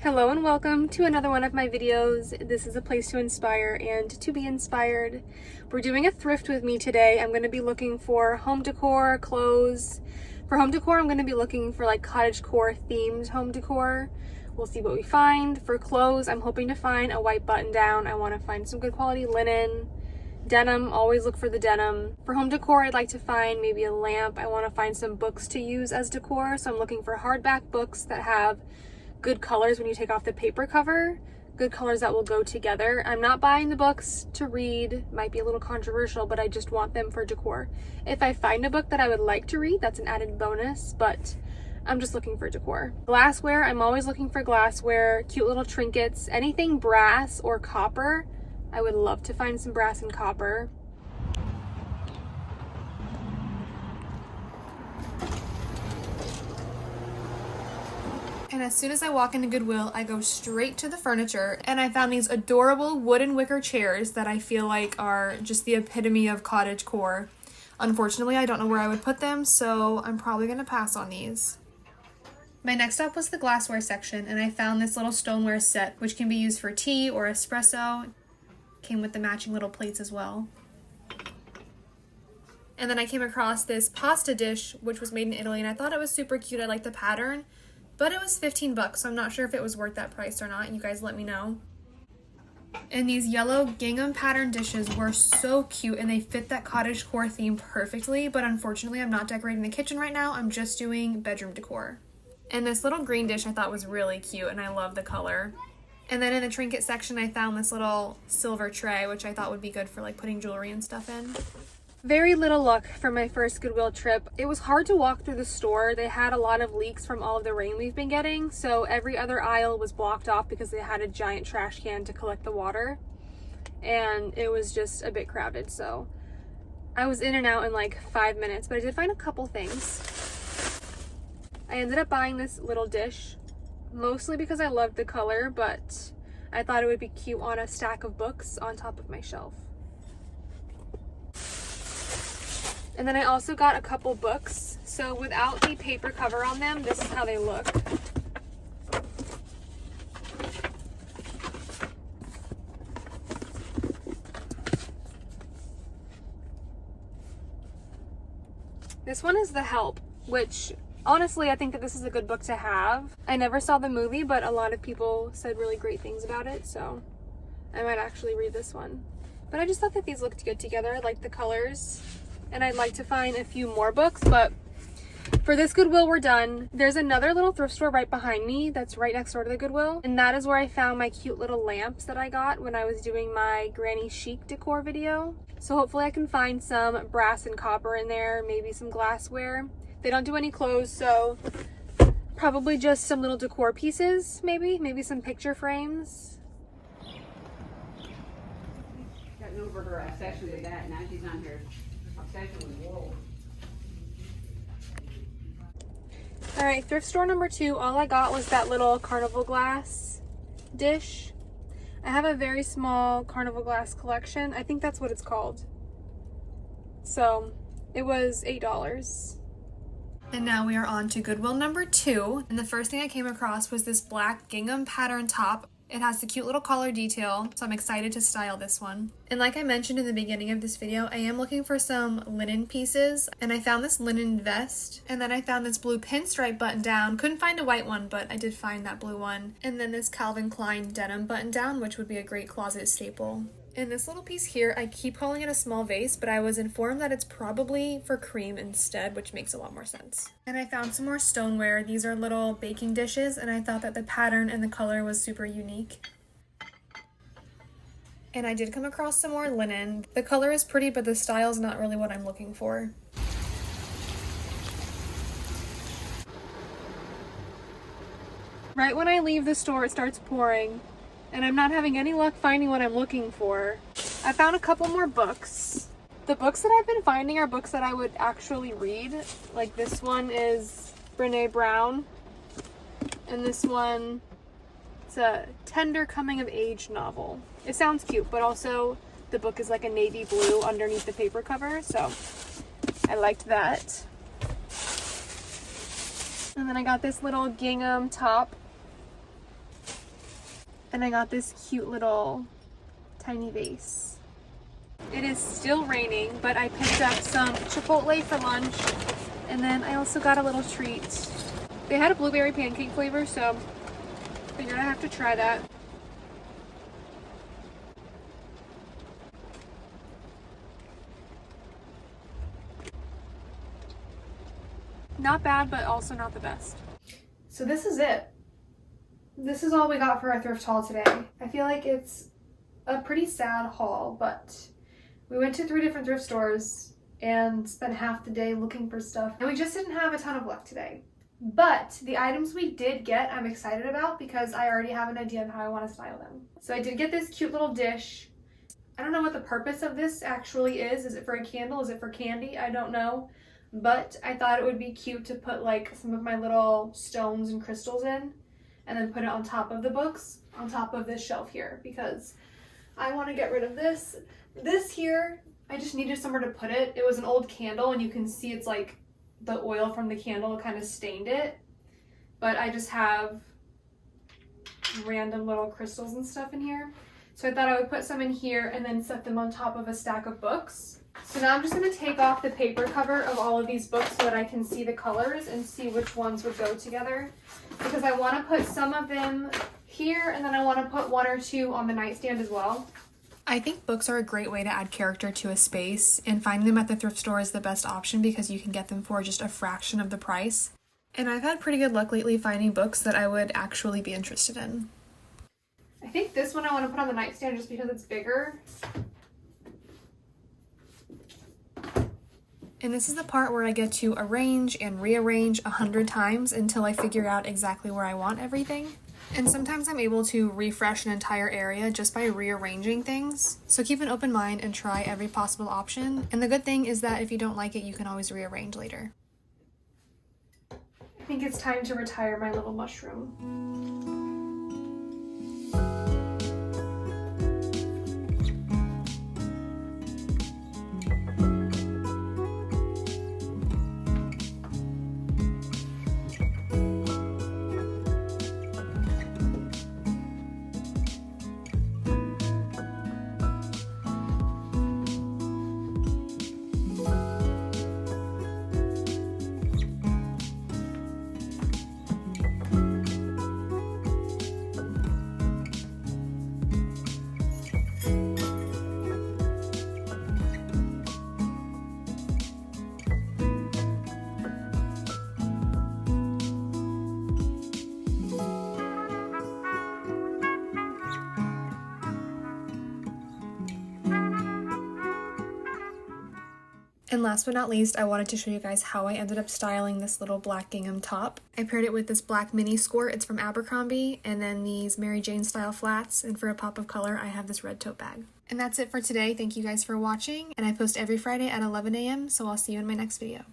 Hello and welcome to another one of my videos. This is a place to inspire and to be inspired. We're doing a thrift with me today. I'm going to be looking for home decor, clothes. For home decor, I'm going to be looking for like cottagecore themed home decor. We'll see what we find. For clothes, I'm hoping to find a white button down. I want to find some good quality linen. Denim, always look for the denim. For home decor, I'd like to find maybe a lamp. I want to find some books to use as decor. So I'm looking for hardback books that have good colors when you take off the paper cover, good colors that will go together. I'm not buying the books to read, might be a little controversial, but I just want them for decor. If I find a book that I would like to read, that's an added bonus, but I'm just looking for decor. Glassware, I'm always looking for glassware, cute little trinkets, anything brass or copper. I would love to find some brass and copper. And as soon as I walk into Goodwill, I go straight to the furniture, and I found these adorable wooden wicker chairs that I feel like are just the epitome of cottagecore. Unfortunately, I don't know where I would put them, so I'm probably gonna pass on these. My next stop was the glassware section, and I found this little stoneware set, which can be used for tea or espresso. Came with the matching little plates as well. And then I came across this pasta dish, which was made in Italy, and I thought it was super cute. I liked the pattern. But it was 15 bucks, so I'm not sure if it was worth that price or not. You guys let me know. And these yellow gingham pattern dishes were so cute, and they fit that cottagecore theme perfectly, but unfortunately I'm not decorating the kitchen right now. I'm just doing bedroom decor. And this little green dish I thought was really cute, and I love the color. And then in the trinket section I found this little silver tray, which I thought would be good for like putting jewelry and stuff in. Very little luck for my first Goodwill trip. It was hard to walk through the store. They had a lot of leaks from all of the rain we've been getting, so every other aisle was blocked off because they had a giant trash can to collect the water, and it was just a bit crowded, so I was in and out in like 5 minutes, but I did find a couple things. I ended up buying this little dish, mostly because I loved the color, but I thought it would be cute on a stack of books on top of my shelf. And then I also got a couple books. So without the paper cover on them, this is how they look. This one is The Help, which honestly I think that this is a good book to have. I never saw the movie, but a lot of people said really great things about it, so I might actually read this one. But I just thought that these looked good together. I like the colors. And I'd like to find a few more books, but for this Goodwill, we're done. There's another little thrift store right behind me that's right next door to the Goodwill, and that is where I found my cute little lamps that I got when I was doing my granny chic decor video. So hopefully I can find some brass and copper in there, maybe some glassware. They don't do any clothes, so probably just some little decor pieces, maybe some picture frames. Gotten over her obsession with that. Now she's on her obsession with wool. All right, thrift store number 2. All I got was that little carnival glass dish. I have a very small carnival glass collection. I think that's what it's called. So it was $8. And now we are on to Goodwill number 2. And the first thing I came across was this black gingham pattern top. It has the cute little collar detail, so I'm excited to style this one. And like I mentioned in the beginning of this video, I am looking for some linen pieces, and I found this linen vest, and then I found this blue pinstripe button down. Couldn't find a white one, but I did find that blue one. And then this Calvin Klein denim button down, which would be a great closet staple. And this little piece here, I keep calling it a small vase, but I was informed that it's probably for cream instead, which makes a lot more sense. And I found some more stoneware. These are little baking dishes, and I thought that the pattern and the color was super unique. And I did come across some more linen. The color is pretty, but the style is not really what I'm looking for. Right when I leave the store, it starts pouring, and I'm not having any luck finding what I'm looking for. I found a couple more books. The books that I've been finding are books that I would actually read. Like this one is Brené Brown, and this one, it's a tender coming of age novel. It sounds cute, but also the book is like a navy blue underneath the paper cover, so I liked that. And then I got this little gingham top And I got this cute little tiny vase. It is still raining, but I picked up some Chipotle for lunch. And then I also got a little treat. They had a blueberry pancake flavor, so I figured I have to try that. Not bad, but also not the best. So this is it. This is all we got for our thrift haul today. I feel like it's a pretty sad haul, but we went to 3 different thrift stores and spent half the day looking for stuff, and we just didn't have a ton of luck today. But the items we did get, I'm excited about because I already have an idea of how I want to style them. So I did get this cute little dish. I don't know what the purpose of this actually is. Is it for a candle? Is it for candy? I don't know. But I thought it would be cute to put like some of my little stones and crystals in, and then put it on top of the books, on top of this shelf here, because I want to get rid of this. This here, I just needed somewhere to put it. It was an old candle, and you can see it's like the oil from the candle kind of stained it. But I just have random little crystals and stuff in here. So I thought I would put some in here and then set them on top of a stack of books. So now I'm just going to take off the paper cover of all of these books so that I can see the colors and see which ones would go together. Because I want to put some of them here, and then I want to put 1 or 2 on the nightstand as well. I think books are a great way to add character to a space, and finding them at the thrift store is the best option because you can get them for just a fraction of the price. And I've had pretty good luck lately finding books that I would actually be interested in. I think this one I want to put on the nightstand just because it's bigger. And this is the part where I get to arrange and rearrange 100 times until I figure out exactly where I want everything. And sometimes I'm able to refresh an entire area just by rearranging things. So keep an open mind and try every possible option. And the good thing is that if you don't like it, you can always rearrange later. I think it's time to retire my little mushroom. And last but not least, I wanted to show you guys how I ended up styling this little black gingham top. I paired it with this black mini skirt, it's from Abercrombie, and then these Mary Jane style flats, and for a pop of color, I have this red tote bag. And that's it for today. Thank you guys for watching, and I post every Friday at 11 a.m., so I'll see you in my next video.